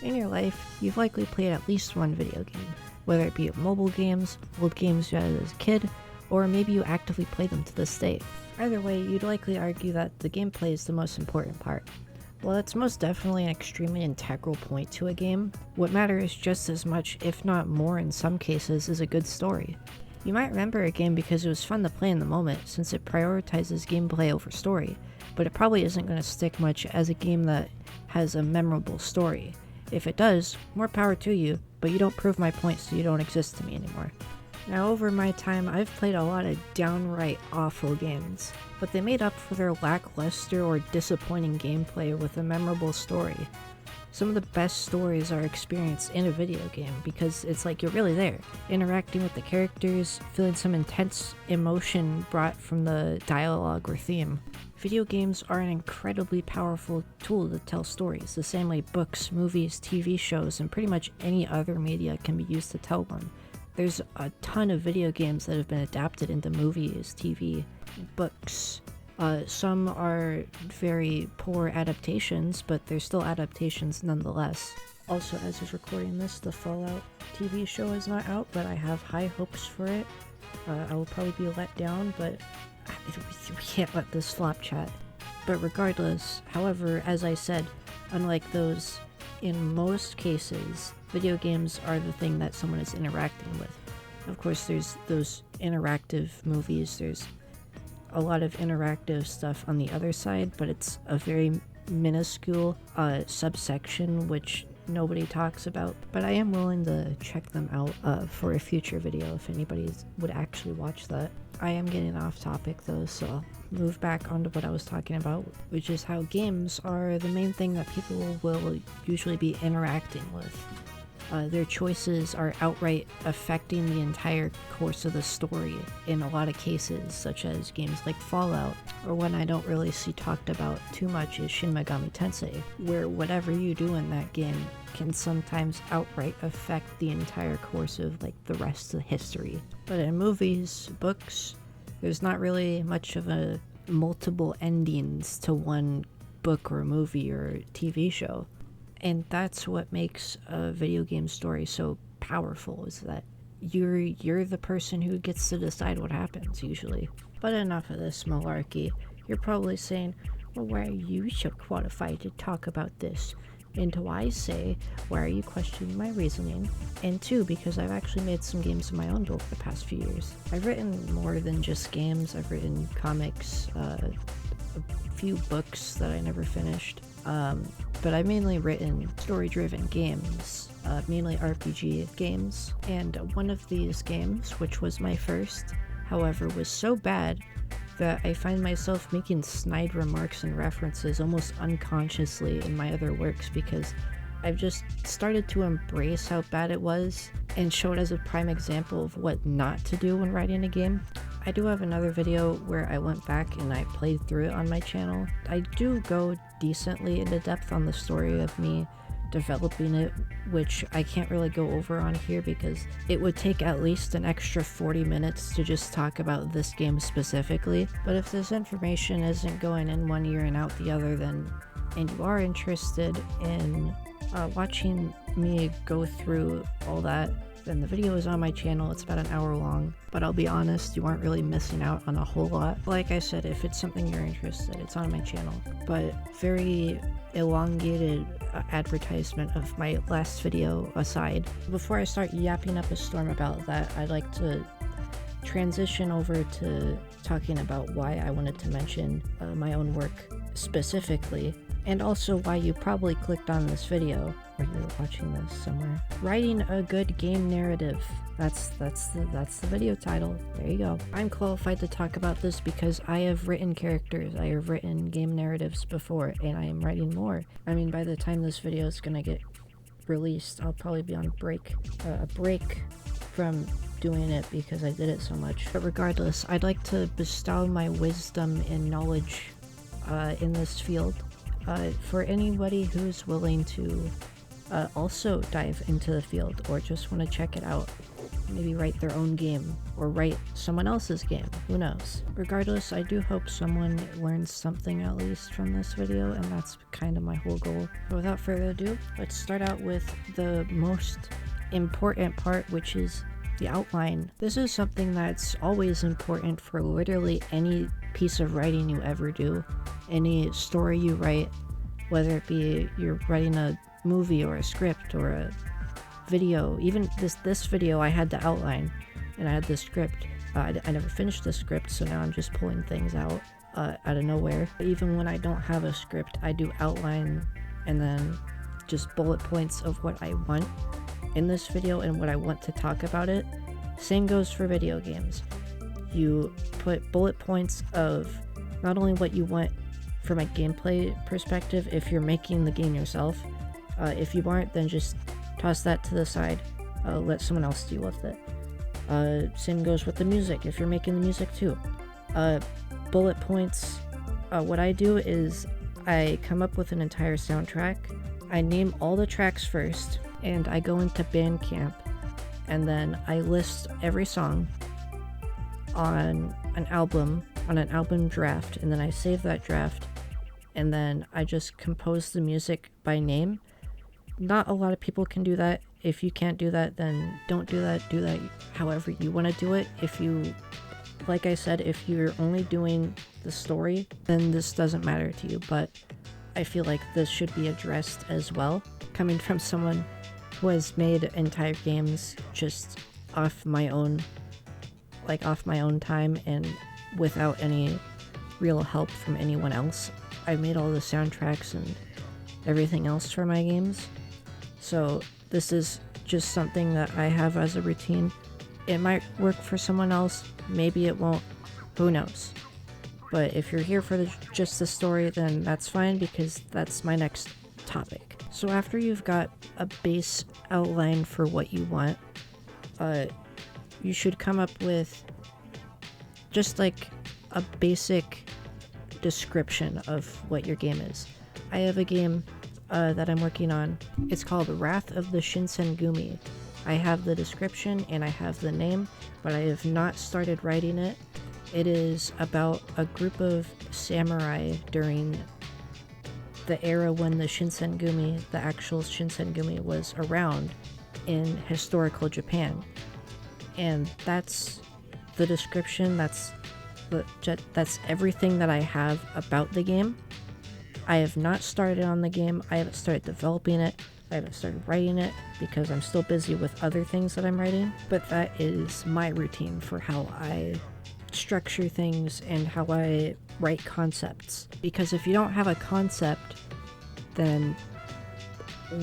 In your life, you've likely played at least one video game, whether it be mobile games, old games you had as a kid, or maybe you actively play them to this day. Either way, you'd likely argue that the gameplay is the most important part. Well, that's most definitely an extremely integral point to a game. What matters just as much, if not more in some cases, is a good story. You might remember a game because it was fun to play in the moment, since it prioritizes gameplay over story, but it probably isn't going to stick much as a game that has a memorable story. If it does, more power to you, but you don't prove my point, so you don't exist to me anymore. Now, over my time, I've played a lot of downright awful games, but they made up for their lackluster or disappointing gameplay with a memorable story. Some of the best stories are experienced in a video game because it's like you're really there, interacting with the characters, feeling some intense emotion brought from the dialogue or theme. Video games are an incredibly powerful tool to tell stories, the same way books, movies, TV shows, and pretty much any other media can be used to tell one. There's a ton of video games that have been adapted into movies, TV, books. Some are very poor adaptations, but they're still adaptations nonetheless. Also, as of recording this, the Fallout TV show is not out, but I have high hopes for it. I will probably be let down, but we can't let this flop, chat. But regardless, however, as I said, unlike those, in most cases, video games are the thing that someone is interacting with. Of course, there's those interactive movies, there's a lot of interactive stuff on the other side, but it's a very minuscule subsection which nobody talks about. But I am willing to check them out for a future video if anybody would actually watch that. I am getting off topic though, so I'll move back onto what I was talking about, which is how games are the main thing that people will usually be interacting with. Their choices are outright affecting the entire course of the story in a lot of cases, such as games like Fallout, or one I don't really see talked about too much is Shin Megami Tensei, where whatever you do in that game can sometimes outright affect the entire course of like the rest of the history. But in movies, books, there's not really much of a multiple endings to one book or movie or TV show. And that's what makes a video game story so powerful, is that you're the person who gets to decide what happens, usually. But enough of this malarkey. You're probably saying, well, why are you so qualified to talk about this? And to I say, why are you questioning my reasoning? And two, because I've actually made some games of my own over the past few years. I've written more than just games. I've written comics, a few books that I never finished. But I've mainly written story-driven games, mainly RPG games, and one of these games, which was my first, however, was so bad that I find myself making snide remarks and references almost unconsciously in my other works because I've just started to embrace how bad it was and show it as a prime example of what not to do when writing a game. I do have another video where I went back and I played through it on my channel. I do go decently into depth on the story of me developing it, which I can't really go over on here because it would take at least an extra 40 minutes to just talk about this game specifically. But if this information isn't going in one ear and out the other, then and you are interested in watching me go through all that, then the video is on my channel. It's about an hour long, but I'll be honest, you aren't really missing out on a whole lot. Like I said, if it's something you're interested, it's on my channel. But very elongated advertisement of my last video aside, before I start yapping up a storm about that, I'd like to transition over to talking about why I wanted to mention my own work specifically, and also why you probably clicked on this video, or you're watching this somewhere. Writing a good game narrative. That's the video title. There you go. I'm qualified to talk about this because I have written characters, I have written game narratives before, and I am writing more. I mean, by the time this video is gonna get released, I'll probably be on a break from doing it because I did it so much. But regardless, I'd like to bestow my wisdom and knowledge in this field for anybody who's willing to also dive into the field or just want to check it out. Maybe write their own game or write someone else's game, who knows. Regardless, I do hope someone learns something at least from this video, and that's kind of my whole goal. But without further ado, let's start out with the most important part, which is the outline. This is something that's always important for literally any piece of writing you ever do, any story you write, whether it be you're writing a movie or a script or a video. Even this video, I had the outline and I had the script. I never finished the script, so now I'm just pulling things out of nowhere. Even when I don't have a script, I do outline and then just bullet points of what I want in this video and what I want to talk about it. Same goes for video games. You put bullet points of not only what you want from a gameplay perspective if you're making the game yourself. If you aren't, then just toss that to the side, let someone else deal with it. Same goes with the music, if you're making the music too. Bullet points, what I do is I come up with an entire soundtrack, I name all the tracks first, and I go into Bandcamp, and then I list every song on an album draft, and then I save that draft, and then I just compose the music by name. Not a lot of people can do that. If you can't do that, then don't do that. Do that however you want to do it. If you, like I said, if you're only doing the story, then this doesn't matter to you. But I feel like this should be addressed as well. Coming from someone who has made entire games just off my own time and without any real help from anyone else. I made all the soundtracks and everything else for my games. So this is just something that I have as a routine. It might work for someone else, maybe it won't, who knows. But if you're here for just the story, then that's fine, because that's my next topic. So after you've got a base outline for what you want, you should come up with just like a basic description of what your game is. I have a game that I'm working on. It's called Wrath of the Shinsengumi. I have the description and I have the name, but I have not started writing it. It is about a group of samurai during the era when the Shinsengumi, the actual Shinsengumi, was around in historical Japan. And that's the description, that's everything that I have about the game. I have not started on the game, I haven't started developing it, I haven't started writing it because I'm still busy with other things that I'm writing, but that is my routine for how I structure things and how I write concepts. Because if you don't have a concept, then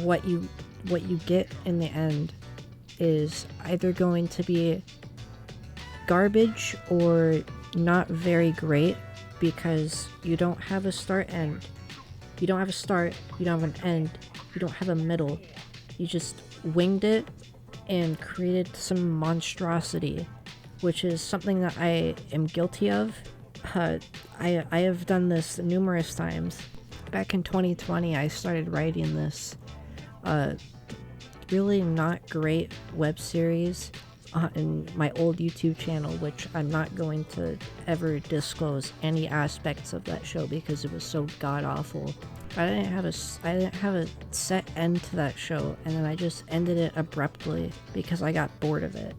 what you get in the end is either going to be garbage or not very great, because you don't have a start end. You don't have a start, you don't have an end, you don't have a middle. You just winged it and created some monstrosity, which is something that I am guilty of. I have done this numerous times. Back in 2020, I started writing this really not great web series on my old YouTube channel, which I'm not going to ever disclose any aspects of that show because it was so god-awful. I didn't have a set end to that show, and then I just ended it abruptly because I got bored of it.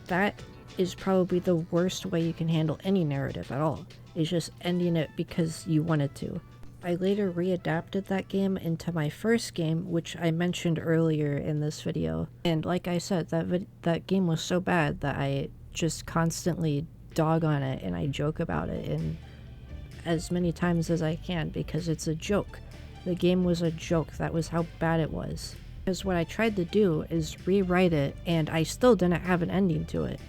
That is probably the worst way you can handle any narrative at all, is just ending it because you wanted to. I later readapted that game into my first game, which I mentioned earlier in this video. And like I said, that game was so bad that I just constantly dog on it and I joke about it and as many times as I can because it's a joke. The game was a joke. That was how bad it was. Because what I tried to do is rewrite it and I still didn't have an ending to it.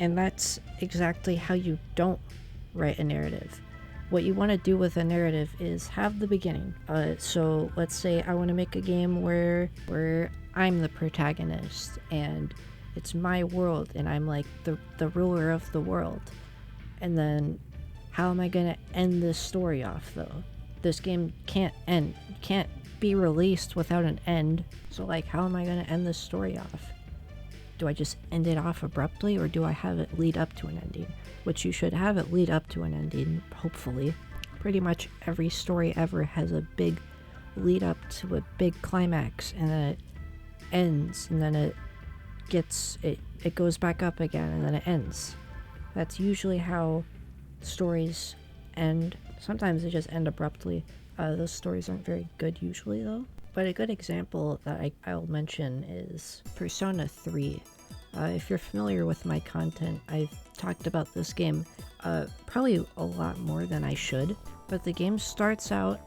And that's exactly how you don't write a narrative. What you want to do with a narrative is have the beginning. So let's say I want to make a game where I'm the protagonist and it's my world and I'm like the ruler of the world. And then how am I going to end this story off though? This game can't end. You can't be released without an end. So like, how am I going to end this story off? Do I just end it off abruptly, or do I have it lead up to an ending? Which you should have it lead up to an ending, hopefully. Pretty much every story ever has a big lead up to a big climax, and then it ends, and then it goes back up again, and then it ends. That's usually how stories end. Sometimes they just end abruptly. Those stories aren't very good usually, though. But a good example that I'll mention is Persona 3. If you're familiar with my content, I've talked about this game probably a lot more than I should. But the game starts out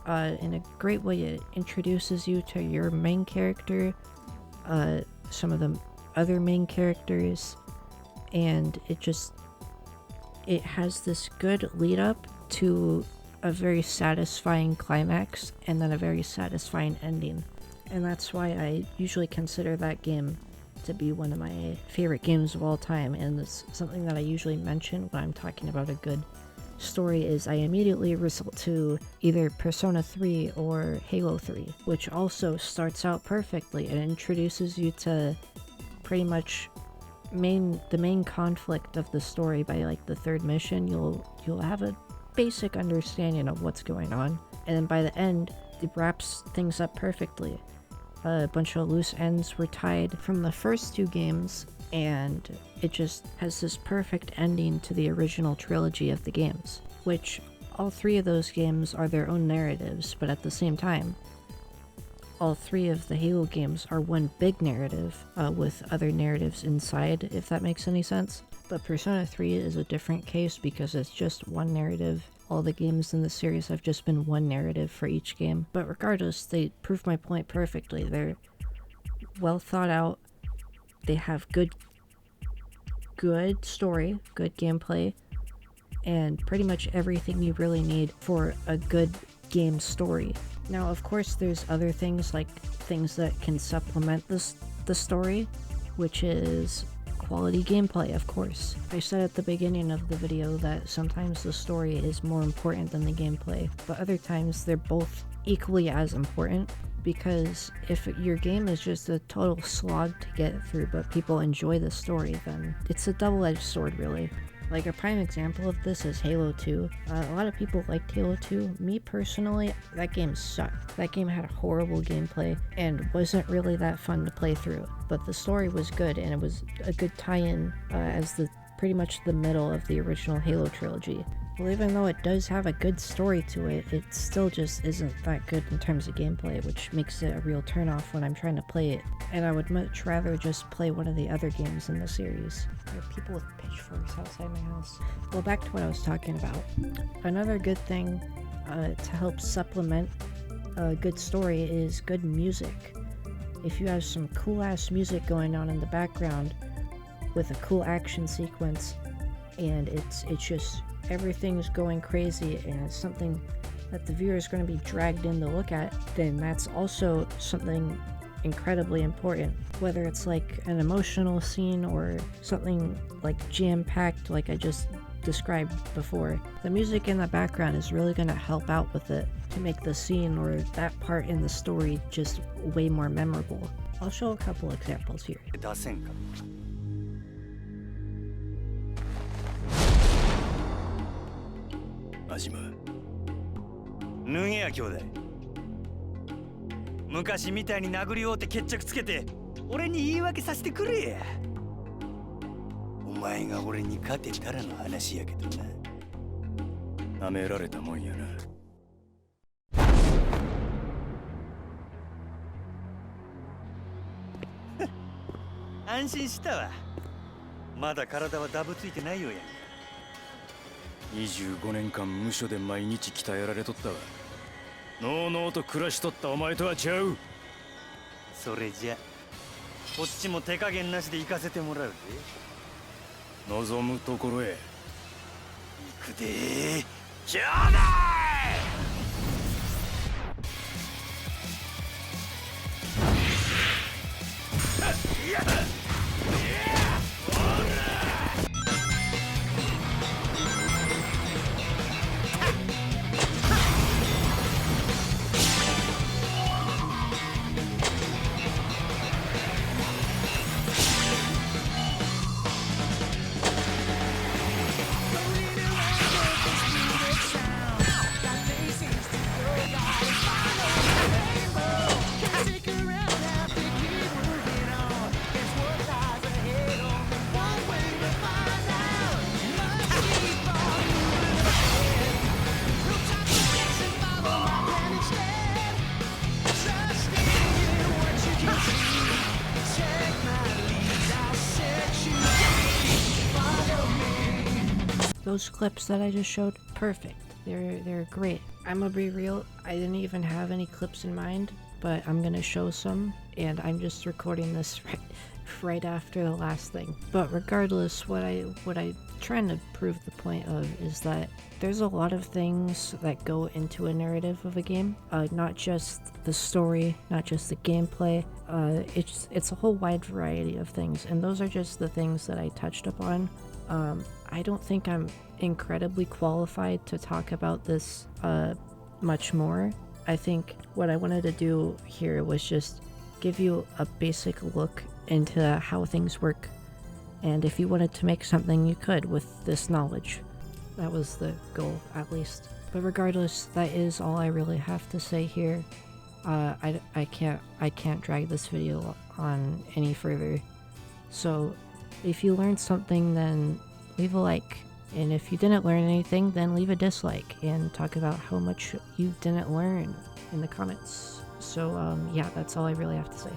in a great way. It introduces you to your main character, some of the other main characters, and it has this good lead up to a very satisfying climax and then a very satisfying ending. And that's why I usually consider that game to be one of my favorite games of all time, and it's something that I usually mention when I'm talking about a good story. Is I immediately resort to either Persona 3 or Halo 3, which also starts out perfectly. It introduces you to pretty much the main conflict of the story. By like the third mission, you'll have a basic understanding of what's going on, and then by the end it wraps things up perfectly. A bunch of loose ends were tied from the first two games, and it just has this perfect ending to the original trilogy of the games, which all three of those games are their own narratives, but at the same time all three of the Halo games are one big narrative with other narratives inside, if that makes any sense. But Persona 3 is a different case because it's just one narrative. All the games in the series have just been one narrative for each game. But regardless, they prove my point perfectly. They're well thought out. They have good story, good gameplay, and pretty much everything you really need for a good game story. Now, of course, there's other things, like things that can supplement the story, which is quality gameplay, of course. I said at the beginning of the video that sometimes the story is more important than the gameplay, but other times they're both equally as important, because if your game is just a total slog to get through but people enjoy the story, then it's a double-edged sword, really. Like a prime example of this is Halo 2. A lot of people liked Halo 2. Me personally, that game sucked. That game had a horrible gameplay and wasn't really that fun to play through. But the story was good, and it was a good tie-in as pretty much the middle of the original Halo trilogy. Well, even though it does have a good story to it, it still just isn't that good in terms of gameplay, which makes it a real turnoff when I'm trying to play it. And I would much rather just play one of the other games in the series. There are people with pitchforks outside my house. Well, back to what I was talking about. Another good thing to help supplement a good story is good music. If you have some cool-ass music going on in the background with a cool action sequence, and it's just everything's going crazy, and it's something that the viewer is going to be dragged in to look at, then that's also something incredibly important. Whether it's like an emotional scene or something like jam-packed like I just described before, the music in the background is really going to help out with it to make the scene or that part in the story just way more memorable. I'll show a couple examples here. アジマ脱げや兄弟昔みたいに殴り合うて決着つけて俺に言い訳させてくれやお前が俺に勝てたらの話やけどな舐められたもんやな安心したわまだ体はダブついてないようや25年間無所で毎日鍛えられとったわのうのうと暮らしとったお前とは違うそれじゃこっちも手加減なしで行かせてもらうぜ望むところへ行くでー兄弟 those clips that I just showed, perfect. They're great. I'm gonna be real, I didn't even have any clips in mind, but I'm gonna show some, and I'm just recording this right after the last thing. But regardless, what I trying to prove the point of is that there's a lot of things that go into a narrative of a game, not just the story, not just the gameplay. It's a whole wide variety of things, and those are just the things that I touched upon. I don't think I'm incredibly qualified to talk about this much more. I think what I wanted to do here was just give you a basic look into how things work, and if you wanted to make something, you could with this knowledge. That was the goal, at least. But regardless, that is all I really have to say here. I can't drag this video on any further. So if you learned something, then leave a like. And if you didn't learn anything, then leave a dislike and talk about how much you didn't learn in the comments. So yeah, that's all I really have to say.